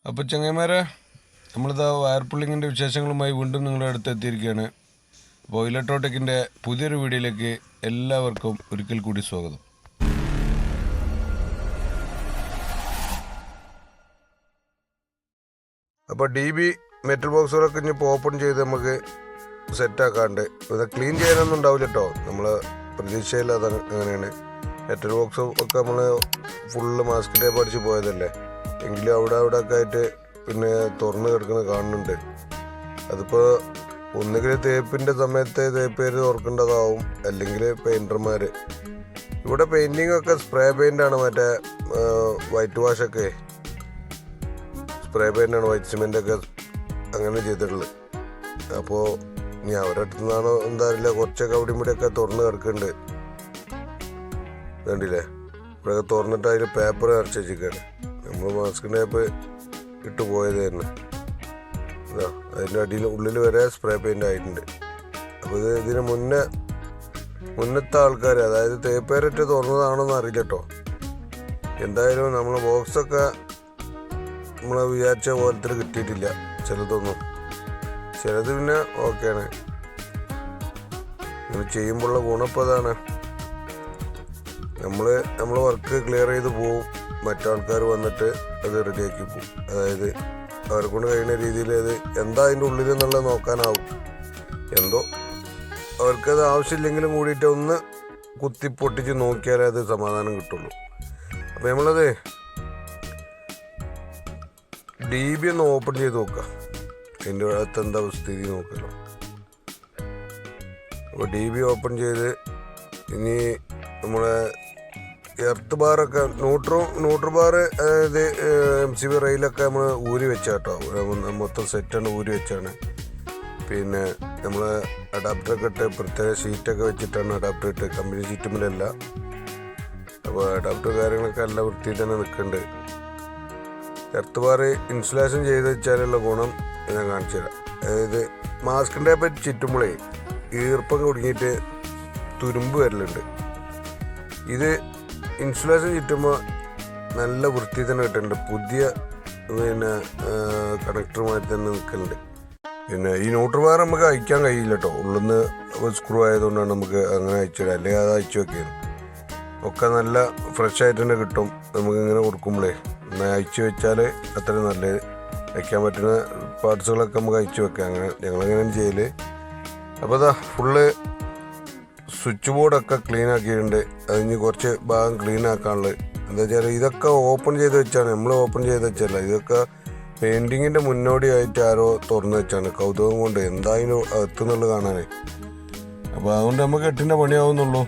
അപ്പോൾ ചങ്ങന്മാരെ, നമ്മളിതാ വയർ പുള്ളിങ്ങിൻ്റെ വിശേഷങ്ങളുമായി വീണ്ടും നിങ്ങളുടെ അടുത്ത് എത്തിയിരിക്കുകയാണ്. അപ്പോൾ ഇലക്ട്രോടെക്കിൻ്റെ പുതിയൊരു വീഡിയോയിലേക്ക് എല്ലാവർക്കും ഒരിക്കൽ കൂടി സ്വാഗതം. അപ്പോൾ DB മെറ്റൽ ബോക്സുകളൊക്കെ ഇനിയിപ്പോൾ ഓപ്പൺ ചെയ്ത് നമുക്ക് സെറ്റാക്കാണ്ട് ഇത് ക്ലീൻ ചെയ്യാനൊന്നും ഉണ്ടാവില്ല കേട്ടോ. നമ്മൾ പ്രതീക്ഷയിൽ അത് അങ്ങനെയാണ്. മെറ്റൽ ബോക്സും ഒക്കെ നമ്മൾ ഫുള്ള് മാസ്ക് ടേപ്പ് അടിച്ച് പോയതല്ലേ, എങ്കിലും അവിടെ ഒക്കെ ആയിട്ട് പിന്നെ തുറന്ന് കിടക്കുന്നത് കാണുന്നുണ്ട്. അതിപ്പോൾ ഒന്നുകിൽ തേപ്പിൻ്റെ സമയത്ത് തേപ്പേര് തുറക്കേണ്ടതാവും, അല്ലെങ്കിൽ പെയിൻറ്റർമാർ. ഇവിടെ പെയിൻറ്റിങ് ഒക്കെ സ്പ്രേ പെയിൻ്റാണ്, മറ്റേ വൈറ്റ് വാഷൊക്കെ സ്പ്രേ പെയിൻ്റാണ്, വൈറ്റ് സിമെൻ്റൊക്കെ അങ്ങനെ ചെയ്തിട്ടുള്ളത്. അപ്പോൾ ഇനി അവരുടെ അടുത്ത് നിന്നാണോ എന്താ അറിയില്ല, കുറച്ചൊക്കെ അവിടെ ഇവിടെയൊക്കെ തുറന്ന് കിടക്കുന്നുണ്ട്. വേണ്ടില്ലേ, ഇവിടെയൊക്കെ തുറന്നിട്ട് അതിൽ പേപ്പർ നിറച്ച് വെച്ചിരിക്കുകയാണ്. നമ്മൾ മാസ്ക് ടേപ്പ് ഇട്ട് പോയത് തന്നെ അതിൻ്റെ അടിയിൽ ഉള്ളിൽ വരെ സ്പ്രേ പെയിൻ്റ് ആയിട്ടുണ്ട്. അപ്പോൾ ഇതിന് മുന്നത്തെ ആൾക്കാർ, അതായത് തേപ്പേരിട്ട് തുറന്നതാണോന്ന് അറിയില്ല കേട്ടോ. എന്തായാലും നമ്മൾ ബോക്സൊക്കെ നമ്മൾ വിചാരിച്ച പോലത്തിൽ കിട്ടിയിട്ടില്ല, ചിലതൊന്നും. ചിലത് പിന്നെ ഓക്കെയാണ്. ഇങ്ങനെ ചെയ്യുമ്പോഴുള്ള ഗുണപ്പതാണ്, നമ്മൾ വർക്ക് ക്ലിയർ ചെയ്ത് പോവും, മറ്റാൾക്കാർ വന്നിട്ട് അത് റെഡിയാക്കി പോവും. അതായത് അവരെ കൊണ്ട് കഴിയുന്ന രീതിയിൽ അത് എന്താ അതിൻ്റെ ഉള്ളിൽ എന്നുള്ളത് നോക്കാനാവും. എന്തോ അവർക്കത് ആവശ്യമില്ലെങ്കിലും കൂടിയിട്ട് ഒന്ന് കുത്തിപ്പൊട്ടിച്ച് നോക്കിയാലേ അത് സമാധാനം കിട്ടുള്ളൂ. അപ്പോൾ നമ്മളത് DB ഒന്ന് ഓപ്പൺ ചെയ്ത് നോക്കാം, അതിൻ്റെ അകത്ത് എന്താ സ്ഥിതി നോക്കല്ലോ. അപ്പോൾ DB ഓപ്പൺ ചെയ്ത് ഇനി നമ്മളെ എർത്ത് ബാറൊക്കെ ന്യൂട്രൽ ബാർ, അതായത് MCB റെയിലൊക്കെ നമ്മൾ ഊരി വെച്ചാട്ടോ, മൊത്തം സെറ്റാണ് ഊരി വെച്ചാണ്. പിന്നെ നമ്മൾ അഡാപ്റ്ററൊക്കെ ഇട്ട് പ്രത്യേക ഷീറ്റൊക്കെ വെച്ചിട്ടാണ് അഡാപ്റ്റർ ഇട്ട്, കമ്പനി ഷീറ്റുമില്ലല്ല. അപ്പോൾ അഡാപ്റ്റർ കാര്യങ്ങളൊക്കെ നല്ല വൃത്തിയിൽ തന്നെ നിൽക്കുന്നുണ്ട്. എർത്ത് ബാർ ഇൻസുലേഷൻ ചെയ്ത് വെച്ചാലുള്ള ഗുണം ഞാൻ കാണിച്ചു തരാം. അതായത് മാസ്കിൻ്റെ പറ്റി ചുറ്റുമ്പോഴേ ഈർപ്പം കുടുങ്ങിയിട്ട് തുരുമ്പ് വരലുണ്ട്. ഇത് ഇൻസുലേഷൻ ചുറ്റുമ്പോൾ നല്ല വൃത്തി തന്നെ കിട്ടുന്നുണ്ട്, പുതിയ പിന്നെ കണക്ടറുമായി തന്നെ നിൽക്കുന്നുണ്ട്. പിന്നെ ഈ ന്യൂട്രൽ വയർ നമുക്ക് അയക്കാൻ കഴിയില്ല കേട്ടോ, ഉള്ളിൽ നിന്ന് സ്ക്രൂ ആയതുകൊണ്ടാണ് നമുക്ക് അങ്ങനെ അയച്ചു തരാം, അല്ലെങ്കിൽ അത് അയച്ചു വെക്കുകയാണ്. ഒക്കെ നല്ല ഫ്രഷ് ആയിട്ട് തന്നെ കിട്ടും നമുക്ക് ഇങ്ങനെ കൊടുക്കുമ്പോഴേ. എന്നാൽ അയച്ചു വെച്ചാൽ അത്രയും നല്ലത്. വയ്ക്കാൻ പറ്റുന്ന പാർട്സുകളൊക്കെ നമുക്ക് അയച്ചു വെക്കാം, അങ്ങനെ ഞങ്ങളങ്ങനെയാണ് ചെയ്യൽ. അപ്പോൾ അതാ ഫുള്ള് സ്വിച്ച് ബോർഡൊക്കെ ക്ലീൻ ആക്കിയിട്ടുണ്ട്. അതിന് കുറച്ച് ഭാഗം ക്ലീൻ ആക്കാനുള്ളത്. എന്താ വെച്ചാൽ ഇതൊക്കെ ഓപ്പൺ ചെയ്ത് വെച്ചാണ്, നമ്മൾ ഓപ്പൺ ചെയ്ത് വെച്ചല്ല, ഇതൊക്കെ പെയിൻറ്റിങ്ങിൻ്റെ മുന്നോടിയായിട്ട് ആരോ തുറന്ന് വെച്ചാണ്, കൗതുകം കൊണ്ട് എന്തായാലും എത്തുന്നുള്ളത് കാണാനേ. അപ്പോൾ അതുകൊണ്ട് നമുക്ക് 8ൻ്റെ പണിയാവുന്നുള്ളൂ.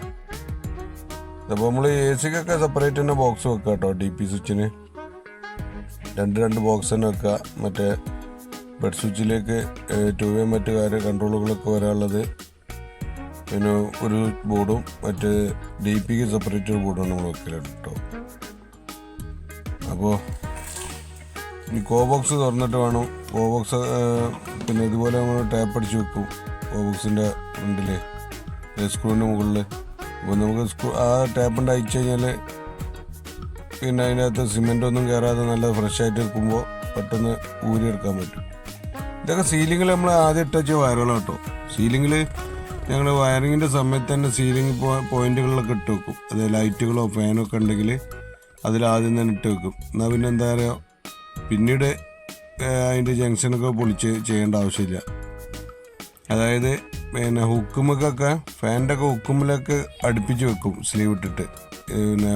അപ്പോൾ നമ്മൾ AC-ക്കൊക്കെ സെപ്പറേറ്റ് തന്നെ ബോക്സ് വെക്കുക കേട്ടോ. DP സ്വിച്ചിന് രണ്ട് ബോക്സ് തന്നെ വെക്കുക. മറ്റേ ബെഡ് സ്വിച്ചിലേക്ക് 2-way മറ്റു കൺട്രോളുകളൊക്കെ വരാനുള്ളത്, പിന്നെ ഒരു ബോർഡും മറ്റേ DPക്ക് സെപ്പറേറ്റ് ഒരു ബോർഡാണ് നമ്മൾ വെക്കലുണ്ട് കേട്ടോ. അപ്പോൾ ഈ ബോക്സ് തുറന്നിട്ട് വേണം, ബോക്സ് പിന്നെ ഇതുപോലെ നമ്മൾ ടാപ്പ് അടിച്ച് വെക്കും ബോക്സിൻ്റെ ഫ്രണ്ടിൽ, സ്ക്രൂവിൻ്റെ മുകളിൽ. അപ്പോൾ നമുക്ക് ആ ടാപ്പിൻ്റെ അയച്ചു കഴിഞ്ഞാൽ പിന്നെ അതിനകത്ത് സിമെൻ്റൊന്നും കയറാതെ നല്ല ഫ്രഷ് ആയിട്ട് എടുക്കുമ്പോൾ പെട്ടെന്ന് ഊരിയെടുക്കാൻ പറ്റും. ഇതൊക്കെ സീലിങ്ങിൽ നമ്മൾ ആദ്യം ഇട്ടച്ച വയറുകളാണ് കേട്ടോ. സീലിങ്ങിൽ ഞങ്ങൾ വയറിങ്ങിൻ്റെ സമയത്ത് തന്നെ സീലിംഗ് പോയിന്റുകളിലൊക്കെ ഇട്ട് വെക്കും. അതായത് ലൈറ്റുകളോ ഫാനോ ഒക്കെ ഉണ്ടെങ്കിൽ അതിലാദ്യം തന്നെ ഇട്ട് വെക്കും. എന്നാൽ പിന്നെ എന്താ പറയുക, പിന്നീട് അതിൻ്റെ ജംഗ്ഷനൊക്കെ പൊളിച്ച് ചെയ്യേണ്ട ആവശ്യമില്ല. അതായത് പിന്നെ ഹുക്കുമൊക്കെ ഫാനിൻ്റെ ഒക്കെ ഹുക്കുമ്മിലൊക്കെ അടുപ്പിച്ച് വെക്കും സ്ലീവ് ഇട്ടിട്ട്. പിന്നെ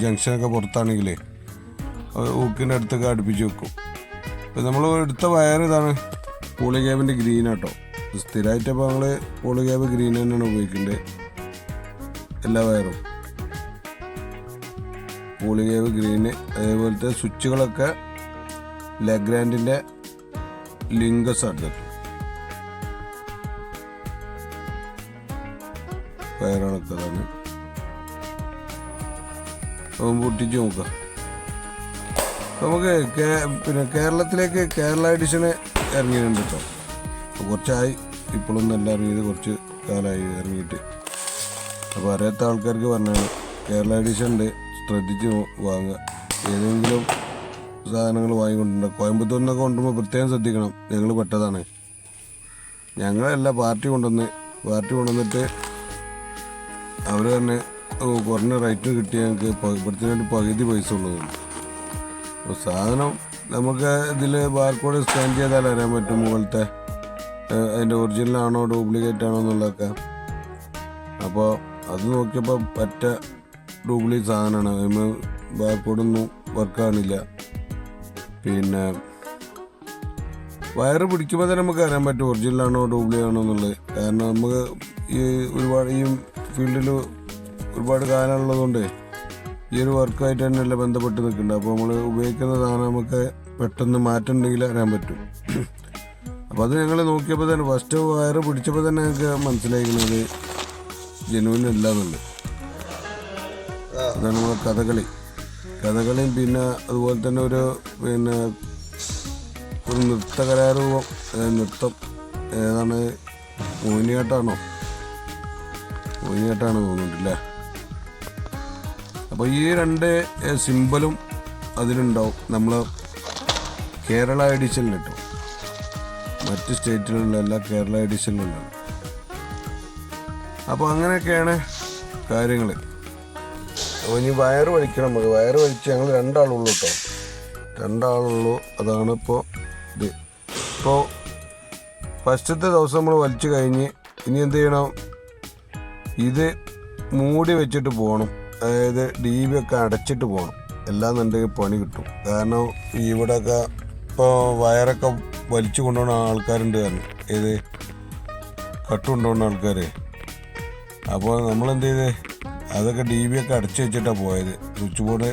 ജംഗ്ഷനൊക്കെ പുറത്താണെങ്കിലേ ഹുക്കിൻ്റെ അടുത്തൊക്കെ അടുപ്പിച്ച് വെക്കും. ഇപ്പം നമ്മൾ എടുത്ത വയർ ഇതാണ്, കൂളിംഗ് ക്യാബിൻ്റെ ഗ്രീനാട്ടോ. സ്ഥിരമായിട്ട് അപ്പോൾ നമ്മൾ കൂളിംഗ് ക്യാബ് ഗ്രീൻ തന്നെയാണ് ഉപയോഗിക്കേണ്ടത്, എല്ലാ വയറും കൂളിംഗ് ക്യാബ് ഗ്രീന്. അതേപോലത്തെ സ്വിച്ചുകളൊക്കെ ലെഗ്രാൻഡിൻ്റെ ലിങ്കസ് എടുത്തിട്ടു വയറുകളൊക്കെ അതാണ്. അപ്പം പൊട്ടിച്ച് നോക്കാം. നമുക്ക് പിന്നെ കേരളത്തിലേക്ക് കേരള എഡിഷന് ഇറങ്ങിയിട്ടുണ്ട് കേട്ടോ. കുറച്ചായി, ഇപ്പോഴൊന്നും എല്ലാം ഇറങ്ങിയത് കുറച്ച് കാലമായി ഇറങ്ങിയിട്ട്. അപ്പോൾ അറിയാത്ത ആൾക്കാർക്ക് പറഞ്ഞാണ്, കേരള എഡിഷൻ ഉണ്ട്, ശ്രദ്ധിച്ച് വാങ്ങുക. ഏതെങ്കിലും സാധനങ്ങൾ വാങ്ങിക്കൊണ്ടിട്ടുണ്ട്. കോയമ്പത്തൂരിൽ നിന്നൊക്കെ കൊണ്ടുപോകുമ്പോൾ പ്രത്യേകം ശ്രദ്ധിക്കണം. ഞങ്ങൾ പെട്ടതാണ്. ഞങ്ങളല്ല പാർട്ടി കൊണ്ടുവന്നിട്ട് അവർ തന്നെ കുറഞ്ഞ റേറ്റിന് കിട്ടി ഞങ്ങൾക്ക് ഇവിടുത്തെ വേണ്ടി പകുതി പൈസ ഉള്ളതുണ്ട്. അപ്പോൾ സാധനം നമുക്ക് ഇതിൽ ബാർകോഡ് സ്കാൻ ചെയ്താൽ അറിയാൻ പറ്റും മുകളിലത്തെ അതിൻ്റെ ഒറിജിനലാണോ ഡ്യൂപ്ലിക്കേറ്റ് ആണോ എന്നുള്ളതൊക്കെ. അപ്പോൾ അത് നോക്കിയപ്പോൾ പറ്റ ഡ്യൂപ്ലിക്കേറ്റ് സാധനമാണ്. അതിന് ബാർകോഡൊന്നും വർക്കാണില്ല. പിന്നെ വയറ് പിടിക്കുമ്പോൾ തന്നെ നമുക്ക് അറിയാൻ പറ്റും ഒറിജിനലാണോ ഡ്യൂപ്ലിക്കേറ്റ് ആണോ എന്നുള്ളത്. കാരണം നമുക്ക് ഈ ഫീൽഡിൽ ഒരുപാട് കാലമുള്ളതുകൊണ്ട് ഈ ഒരു വർക്കായിട്ട് തന്നെയല്ല ബന്ധപ്പെട്ട് നിൽക്കുന്നുണ്ട്. അപ്പോൾ നമ്മൾ ഉപയോഗിക്കുന്ന സാധനം നമുക്ക് പെട്ടെന്ന് മാറ്റം ഉണ്ടെങ്കിൽ അറിയാൻ പറ്റും. അപ്പോൾ അത് ഞങ്ങൾ നോക്കിയപ്പോൾ തന്നെ ഫസ്റ്റ് വയറ് പിടിച്ചപ്പോൾ തന്നെ ഞങ്ങൾക്ക് മനസ്സിലായിരിക്കുന്നത് ജെനുവിൻ അല്ല എന്നുള്ളത്. അതാണ് നമ്മളെ കഥകളിയും പിന്നെ അതുപോലെ തന്നെ ഒരു നൃത്തകലാരൂപം നൃത്തം ഏതാണ് മോഹിനിയാട്ടാണ് തോന്നുന്നുണ്ടല്ലേ. അപ്പോൾ ഈ രണ്ട് സിമ്പലും അതിലുണ്ടാവും. നമ്മൾ കേരള എഡിഷനിൽ കിട്ടും, മറ്റ് സ്റ്റേറ്റുകളിലല്ല കേരള എഡിഷനിലുണ്ടാവും. അപ്പോൾ അങ്ങനെയൊക്കെയാണ് കാര്യങ്ങൾ. അപ്പോൾ ഇനി വയറ് വലിക്കണം. നമുക്ക് വയറ് വലിച്ച് ഞങ്ങൾ രണ്ടാളുള്ളൂ കേട്ടോ, അതാണ് ഇപ്പോൾ ഇത്. ഇപ്പോൾ ഫസ്റ്റത്തെ ദിവസം നമ്മൾ വലിച്ചു കഴിഞ്ഞ് ഇനി എന്ത് ചെയ്യണം, ഇത് മൂടി വെച്ചിട്ട് പോകണം. അതായത് DB ഒക്കെ അടച്ചിട്ട് പോകണം. എല്ലാന്നുണ്ടെങ്കിൽ പണി കിട്ടും. കാരണം ഇവിടെയൊക്കെ ഇപ്പോൾ വയറൊക്കെ വലിച്ചു കൊണ്ടുപോകുന്ന ആൾക്കാരുണ്ട്. കാരണം ഏത് കട്ടുകൊണ്ടുപോകുന്ന ആൾക്കാർ. അപ്പോൾ നമ്മളെന്ത് ചെയ്ത് അതൊക്കെ DB ഒക്കെ അടച്ചു വെച്ചിട്ടാണ് പോയത്. സ്വിച്ച് ബോർഡ്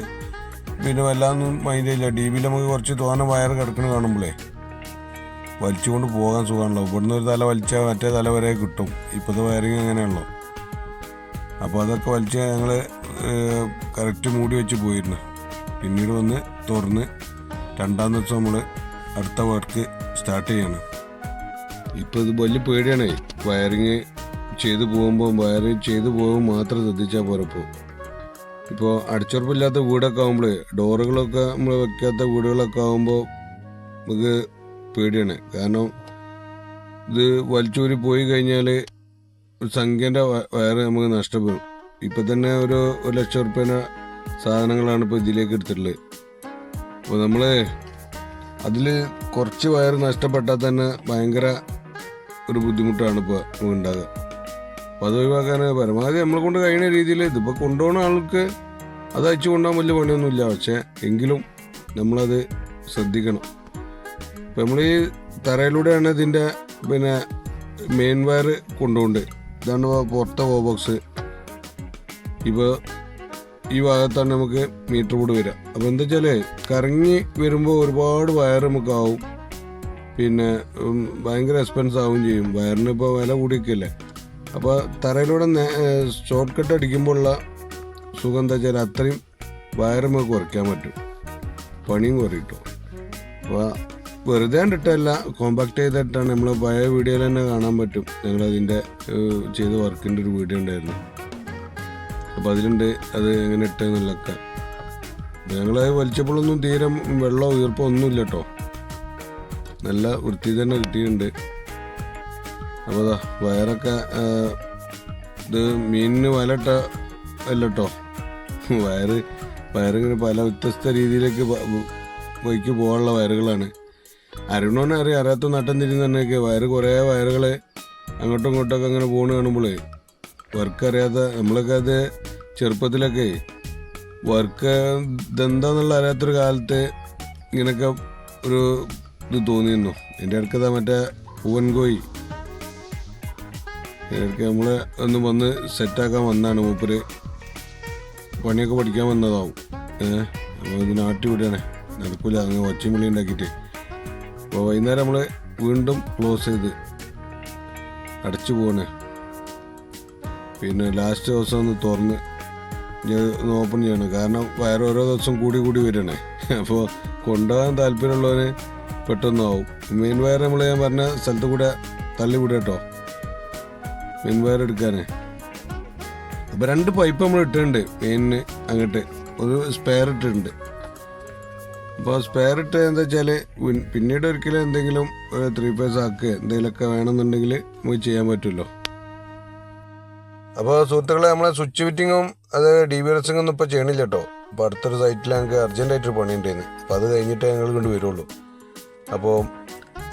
പിന്നെ വല്ലാതൊന്നും മൈൻഡ് ചെയ്യില്ല. DBയിൽ നമുക്ക് കുറച്ച് തോനെ വയർ കിടക്കണം കാണുമ്പോഴേ വലിച്ചുകൊണ്ട് പോകാൻ സുഖമാണല്ലോ. ഇവിടുന്ന് ഒരു തല വലിച്ചാൽ മറ്റേ തല വരെ കിട്ടും. ഇപ്പോഴത്തെ വയറിങ് അങ്ങനെയാണല്ലോ. അപ്പോൾ അതൊക്കെ വലിച്ച് ഞങ്ങൾ കറക്റ്റ് മൂടി വെച്ച് പോയിരുന്നു. പിന്നീട് വന്ന് തുറന്ന് രണ്ടാം ദിവസം നമ്മൾ അടുത്ത വർക്ക് സ്റ്റാർട്ട് ചെയ്യണം. ഇപ്പോൾ ഇത് വലിയ പേടിയാണ്. വയറിങ് ചെയ്തു പോകുമ്പോൾ മാത്രം ശ്രദ്ധിച്ചാൽ പോരപ്പോൾ. ഇപ്പോൾ അടച്ചുറപ്പില്ലാത്ത വീടൊക്കെ ആകുമ്പോൾ ഡോറുകളൊക്കെ നമ്മൾ വെക്കാത്ത വീടുകളൊക്കെ ആകുമ്പോൾ നമുക്ക് പേടിയാണ്. കാരണം ഇത് വലിച്ചൂരി പോയി കഴിഞ്ഞാൽ സംഖ്യേൻ്റെ വയറ് നമുക്ക് നഷ്ടപ്പെടും. ഇപ്പം തന്നെ ഒരു 1,00,000 റുപ്യേൻ്റെ സാധനങ്ങളാണ് ഇപ്പോൾ ഇതിലേക്ക് എടുത്തിട്ടുള്ളത്. അപ്പോൾ നമ്മൾ അതിൽ കുറച്ച് വയറ് നഷ്ടപ്പെട്ടാൽ തന്നെ ഭയങ്കര ഒരു ബുദ്ധിമുട്ടാണ് ഇപ്പോൾ നമുക്ക് ഉണ്ടാകുക. അപ്പോൾ അത് ഒഴിവാക്കാൻ പരമാവധി നമ്മളെ കൊണ്ട് കഴിയുന്ന രീതിയിൽ ഇതിപ്പോൾ കൊണ്ടുപോകുന്ന ആൾക്ക് അത് അയച്ചു കൊണ്ടുപോകാൻ വലിയ പണിയൊന്നുമില്ല. പക്ഷേ എങ്കിലും നമ്മളത് ശ്രദ്ധിക്കണം. ഇപ്പോൾ നമ്മൾ ഈ തറയിലൂടെയാണ് ഇതിൻ്റെ മെയിൻ വയർ കൊണ്ടുപോകുന്നത്. ഇതാണ് പുറത്തെ ബോക്സ്. ഇപ്പോൾ ഈ ഭാഗത്താണ് നമുക്ക് മീറ്റർ ബോർഡ് വരിക. അപ്പോൾ എന്താ വെച്ചാൽ കറങ്ങി വരുമ്പോൾ ഒരുപാട് വയർ നമുക്കാവും. പിന്നെ ഭയങ്കര എക്സ്പെൻസ് ആവുകയും ചെയ്യും. വയറിന് ഇപ്പോൾ വില കൂടിയൊക്കെയല്ലേ. അപ്പോൾ തറയിലൂടെ ഷോർട്ട് കട്ട് അടിക്കുമ്പോഴുള്ള സുഖം എന്താ വെച്ചാൽ അത്രയും വയർ നമുക്ക് കുറയ്ക്കാൻ പറ്റും, പണിയും കുറയിട്ടും. അപ്പോൾ വെറുതെ കണ്ടിട്ടല്ല, കോമ്പാക്ട് ചെയ്തിട്ടാണ്. നമ്മൾ പഴയ വീഡിയോയിൽ തന്നെ കാണാൻ പറ്റും. ഞങ്ങളതിൻ്റെ ചെയ്ത വർക്കിൻ്റെ ഒരു വീഡിയോ ഉണ്ടായിരുന്നു. അപ്പോൾ അതിലുണ്ട് അത് എങ്ങനെ ഇട്ടെന്നുള്ളതൊക്കെ. ഞങ്ങളത് വലിച്ചപ്പോഴൊന്നും തീരെ വെള്ളമോ ഈർപ്പോ ഒന്നുമില്ല കേട്ടോ. നല്ല വൃത്തി തന്നെ കിട്ടിയിട്ടുണ്ട്. അപ്പോൾ അതാ വയറൊക്കെ ഇത് മീനിന് വലട്ട അല്ല കേട്ടോ. വയറിങ്ങനെ പല വ്യത്യസ്ത രീതിയിലേക്ക് വഴിക്ക് പോകാനുള്ള വയറുകളാണ്. അരുണോനെ അറിയാത്ത നട്ടം തിരിഞ്ഞ് തന്നെയൊക്കെ കുറേ വയറുകൾ അങ്ങോട്ടും ഇങ്ങോട്ടൊക്കെ അങ്ങനെ പോകണ കാണുമ്പോൾ വർക്ക് അറിയാത്ത നമ്മളൊക്കെ അത് ചെറുപ്പത്തിലൊക്കെ വർക്ക് ഇതെന്താന്നുള്ള അറിയാത്തൊരു കാലത്ത് ഇങ്ങനെയൊക്കെ ഒരു ഇത് തോന്നിയിരുന്നു. എൻ്റെ അടുക്കതാ മറ്റേ പൂവൻകോയി ഇടയ്ക്ക് നമ്മൾ ഒന്ന് വന്ന് സെറ്റാക്കാൻ വന്നതാണ്. മൂപ്പര് പണിയൊക്കെ പഠിക്കാൻ വന്നതാവും. അപ്പോൾ ഇത് നാട്ടി വിടുകയാണ്, നടക്കില്ല അങ്ങനെ ഒച്ചയും വിളി ഉണ്ടാക്കിയിട്ട്. അപ്പോൾ വൈകുന്നേരം നമ്മൾ വീണ്ടും ക്ലോസ് ചെയ്ത് അടച്ചു പോകണേ. പിന്നെ ലാസ്റ്റ് ദിവസം ഒന്ന് തുറന്ന് ഒന്ന് ഓപ്പൺ ചെയ്യണം. കാരണം വയറ് ഓരോ ദിവസം കൂടി വരണേ. അപ്പോൾ കൊണ്ടുപോകാൻ താല്പര്യമുള്ളവന് പെട്ടെന്നാവും. മെയിൻ വയർ നമ്മൾ ഞാൻ പറഞ്ഞ സ്ഥലത്ത് കൂടെ തള്ളി വിടുക കേട്ടോ, മെയിൻ വയർ എടുക്കാനേ. അപ്പോൾ 2 പൈപ്പ് നമ്മൾ ഇട്ടിട്ടുണ്ട് മെയിനിന്. അങ്ങോട്ട് ഒരു സ്പെയർ ഇട്ടിട്ടുണ്ട്. അപ്പോൾ സ്പെയർ ഇട്ട് എന്താ വെച്ചാൽ പിന്നീട് ഒരിക്കലും എന്തെങ്കിലും 3 ഫേസ് ആക്കുക എന്തെങ്കിലുമൊക്കെ വേണമെന്നുണ്ടെങ്കിൽ നമുക്ക് ചെയ്യാൻ പറ്റുമല്ലോ. അപ്പോൾ സുഹൃത്തുക്കളെ, നമ്മളെ സ്വിച്ച് ഫിറ്റിങ്ങും അത് DBLSing ഒന്നും ഇപ്പോൾ ചെയ്യണില്ല കേട്ടോ. അപ്പോൾ അടുത്തൊരു സൈറ്റിൽ ഞങ്ങൾക്ക് അർജൻറ്റായിട്ടൊരു പണിയുണ്ടായിരുന്നു. അപ്പോൾ അത് കഴിഞ്ഞിട്ടേ ഞങ്ങൾ കൊണ്ട് വരുള്ളൂ. അപ്പോൾ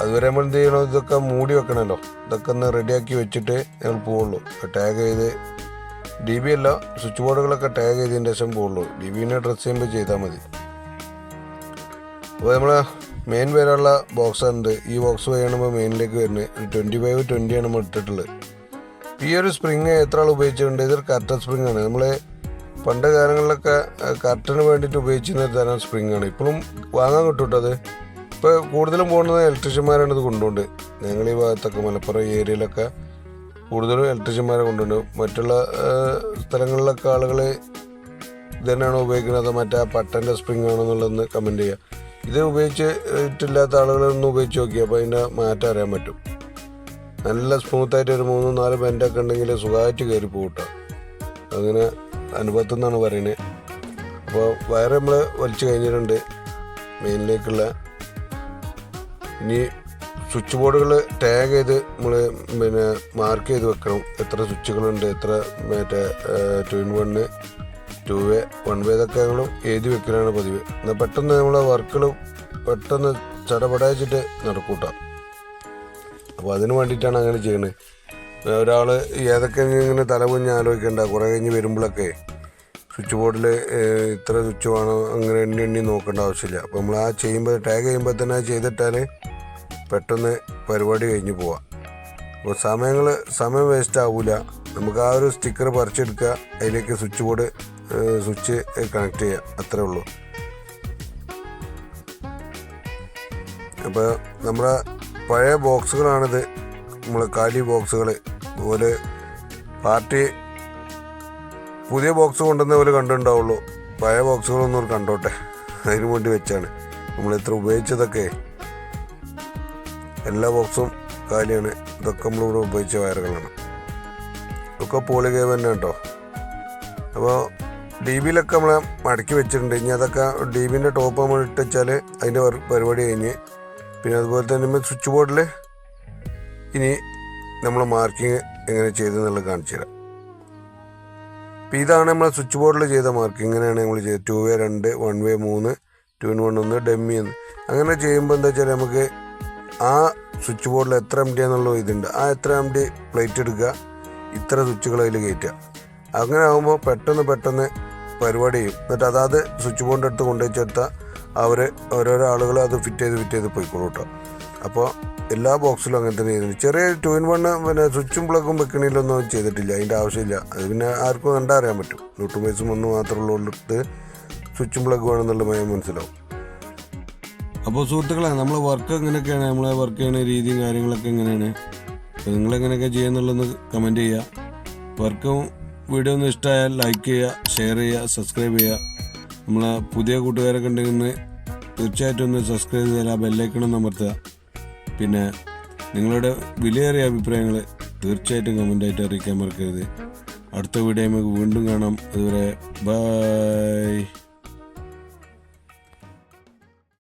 അതുവരെ നമ്മൾ എന്ത് ചെയ്യണം, ഇതൊക്കെ മൂടി വെക്കണമല്ലോ. ഇതൊക്കെ ഒന്ന് റെഡിയാക്കി വെച്ചിട്ട് ഞങ്ങൾ പോവുള്ളൂ. ടാഗ് ചെയ്ത് DB അല്ല, സ്വിച്ച് ബോർഡുകളൊക്കെ ടാഗ് ചെയ്തതിന് ശേഷം പോവുള്ളൂ. DBനെ ഡ്രസ് ചെയ്യുമ്പോൾ ചെയ്താൽ മതി. അപ്പോൾ നമ്മൾ മെയിൻ വരെയുള്ള ബോക്സ് ഉണ്ട്. ഈ ബോക്സ് വഴിയാണ് മെയിനിലേക്ക് വരുന്നത്. 25-20 ആണ് നമ്മൾ ഇട്ടിട്ടുള്ളത്. ഈ ഒരു സ്പ്രിങ് എത്ര ആൾ ഉപയോഗിച്ചിട്ടുണ്ട്? ഇതൊരു കർട്ടൻ സ്പ്രിങ് ആണ്. നമ്മൾ പണ്ട് കാലങ്ങളിലൊക്കെ കർട്ടന് വേണ്ടിയിട്ട് ഉപയോഗിച്ചിരുന്ന തരം സ്പ്രിങ് ആണ്. ഇപ്പോഴും വാങ്ങാൻ കിട്ടും അത്. ഇപ്പോൾ കൂടുതലും പോകുന്നത് ഇലക്ട്രീഷ്യന്മാരാണ് ഇത് കൊണ്ടുപോണ്ട്. ഞങ്ങൾ ഈ ഭാഗത്തൊക്കെ മലപ്പുറം ഏരിയയിലൊക്കെ കൂടുതലും ഇലക്ട്രീഷ്യന്മാരെ കൊണ്ടുണ്ട്. മറ്റുള്ള സ്ഥലങ്ങളിലൊക്കെ ആളുകൾ ഇത് തന്നെയാണോ ഉപയോഗിക്കുന്നത്, മറ്റേ പട്ടൻ്റെ സ്പ്രിങ് ആണോ എന്നുള്ളതെന്ന് കമൻറ്റ് ചെയ്യുക. ഇത് ഉപയോഗിച്ചിട്ടില്ലാത്ത ആളുകളൊന്ന് ഉപയോഗിച്ച് നോക്കി. അപ്പോൾ അതിൻ്റെ മാറ്റം അറിയാൻ പറ്റും. നല്ല സ്മൂത്തായിട്ട് ഒരു 3-4 ബെൻഡൊക്കെ ഉണ്ടെങ്കിൽ സുഖമായിട്ട് കയറി പോകട്ടോ. അങ്ങനെ അനുഭവത്തിൽ നിന്നാണ് പറയുന്നത്. അപ്പോൾ വയറ് നമ്മൾ വലിച്ചു കഴിഞ്ഞിട്ടുണ്ട് മെയിനിലേക്കുള്ള. ഇനി സ്വിച്ച് ബോർഡുകൾ ടാഗ് ചെയ്ത് നമ്മൾ മാർക്ക് ചെയ്ത് വെക്കണം. എത്ര സ്വിച്ചുകളുണ്ട്, എത്ര മറ്റേ 2-in-1, 2-way, 1-way ഇതൊക്കെ ഞങ്ങൾ എഴുതി വെക്കലാണ് പതിവ്. എന്നാൽ പെട്ടെന്ന് നമ്മളെ വർക്കുകൾ പെട്ടെന്ന് ചടപടാച്ചിട്ട് നടക്കൂട്ടാം. അപ്പോൾ അതിന് വേണ്ടിയിട്ടാണ് അങ്ങനെ ചെയ്യുന്നത്. ഒരാൾ ഏതൊക്കെ ഇങ്ങനെ തലമുഞ്ഞ് ആലോചിക്കേണ്ട. കുറേ കഴിഞ്ഞ് വരുമ്പോഴൊക്കെ സ്വിച്ച് ബോർഡിൽ ഇത്ര സ്വിച്ച് വേണം അങ്ങനെ എണ്ണി നോക്കേണ്ട ആവശ്യമില്ല. അപ്പോൾ നമ്മൾ ആ ചെയ്യുമ്പോൾ ടാഗ് ചെയ്യുമ്പോൾ തന്നെ അത് ചെയ്തിട്ടാൽ പെട്ടെന്ന് പരിപാടി കഴിഞ്ഞ് പോവാം. അപ്പോൾ സമയം വേസ്റ്റ് ആവില്ല. നമുക്ക് ആ ഒരു സ്റ്റിക്കർ പറിച്ചെടുക്കുക, അതിലേക്ക് സ്വിച്ച് കണക്ട് ചെയ്യുക, അത്രേ ഉള്ളൂ. അപ്പോൾ നമ്മുടെ പഴയ ബോക്സുകളാണിത്, നമ്മൾ കാലി ബോക്സുകൾ. അതുപോലെ പാർട്ടി പുതിയ ബോക്സ് കൊണ്ടുവന്ന പോലെ കണ്ടിട്ടുണ്ടാവുള്ളൂ. പഴയ ബോക്സുകളൊന്നും ഒരു കണ്ടോട്ടെ, അതിന് വേണ്ടി വെച്ചാണ്. നമ്മൾ ഇത്ര ഉപയോഗിച്ചതൊക്കെ എല്ലാ ബോക്സും കാലിയാണ്. ഇതൊക്കെ നമ്മളിവിടെ ഉപയോഗിച്ച വയറുകളാണ്. ഇതൊക്കെ പോളിഗേവ് തന്നെ കേട്ടോ. അപ്പോൾ DBയിലൊക്കെ നമ്മളെ മടക്കി വെച്ചിട്ടുണ്ട്. ഇനി അതൊക്കെ DBൻ്റെ ടോപ്പ് നമ്മൾ ഇട്ട് വെച്ചാൽ അതിൻ്റെ പരിപാടി കഴിഞ്ഞ്. പിന്നെ അതുപോലെ തന്നെ സ്വിച്ച് ബോർഡിൽ ഇനി നമ്മൾ മാർക്കിങ് എങ്ങനെ ചെയ്തെന്നുള്ളത് കാണിച്ചു തരാം. അപ്പോൾ ഇതാണ് നമ്മൾ സ്വിച്ച് ബോർഡിൽ ചെയ്ത മാർക്കിങ്. ഇങ്ങനെയാണ് നമ്മൾ ചെയ്തത്. 2-way 2, 1-way 3, 2-in-1 1, dummy 1. അങ്ങനെ ചെയ്യുമ്പോൾ എന്താ വെച്ചാൽ നമുക്ക് ആ സ്വിച്ച് ബോർഡിൽ എത്ര MD എന്നുള്ള ഇതുണ്ട്. ആ എത്ര MD പ്ലേറ്റ് എടുക്കുക, ഇത്ര സ്വിച്ചുകൾ അതിൽ കയറ്റുക. അങ്ങനെ ആകുമ്പോൾ പെട്ടെന്ന് പരിപാടി ചെയ്യും. എന്നിട്ട് അതാത് സ്വിച്ച് ബോർഡിൻ്റെ അടുത്ത് കൊണ്ടുവച്ചെടുത്താൽ ഓരോരോ ആളുകൾ അത് ഫിറ്റ് ചെയ്ത് പോയിക്കോളൂ കേട്ടോ. അപ്പോൾ എല്ലാ ബോക്സിലും അങ്ങനെ തന്നെ ചെയ്തിട്ടുണ്ട്. ചെറിയ 2-in-1 പിന്നെ സ്വിച്ചും പ്ലഗും വെക്കണില്ലൊന്നും ചെയ്തിട്ടില്ല. അതിൻ്റെ ആവശ്യമില്ല. അത് പിന്നെ ആർക്കും കണ്ടാൽ അറിയാൻ പറ്റും. ന്യൂട്രൽ ഒന്ന് മാത്രമേ ഉള്ളിടത്ത് സ്വിച്ചും പ്ലഗ് വേണമെന്നുള്ള മനസ്സിലാവും. അപ്പോൾ സുഹൃത്തുക്കളെ, നമ്മളെ വർക്ക് എങ്ങനെയൊക്കെയാണ്, നമ്മളെ വർക്ക് ചെയ്യുന്ന രീതിയും കാര്യങ്ങളൊക്കെ എങ്ങനെയാണ്, അപ്പോൾ നിങ്ങളെങ്ങനെയൊക്കെ ചെയ്യുന്നുള്ളതെന്ന് കമൻറ്റ് ചെയ്യുക. വർക്കും വീഡിയോ ഒന്ന് ഇഷ്ടമായാൽ ലൈക്ക് ചെയ്യുക, ഷെയർ ചെയ്യുക, സബ്സ്ക്രൈബ് ചെയ്യുക. നമ്മളെ പുതിയ കൂട്ടുകാരൊക്കെ ഉണ്ടെങ്കിൽ തീർച്ചയായിട്ടും ഒന്ന് സബ്സ്ക്രൈബ് ചെയ്താൽ ആ ബെല്ലൈക്കണമെന്ന് അമർത്തുക. പിന്നെ നിങ്ങളുടെ വിലയേറിയ അഭിപ്രായങ്ങൾ തീർച്ചയായിട്ടും കമൻ്റായിട്ട് അറിയിക്കാൻ മറക്കരുത്. അടുത്ത വീഡിയോ നമുക്ക് വീണ്ടും കാണാം. അതുവരെ ബൈ.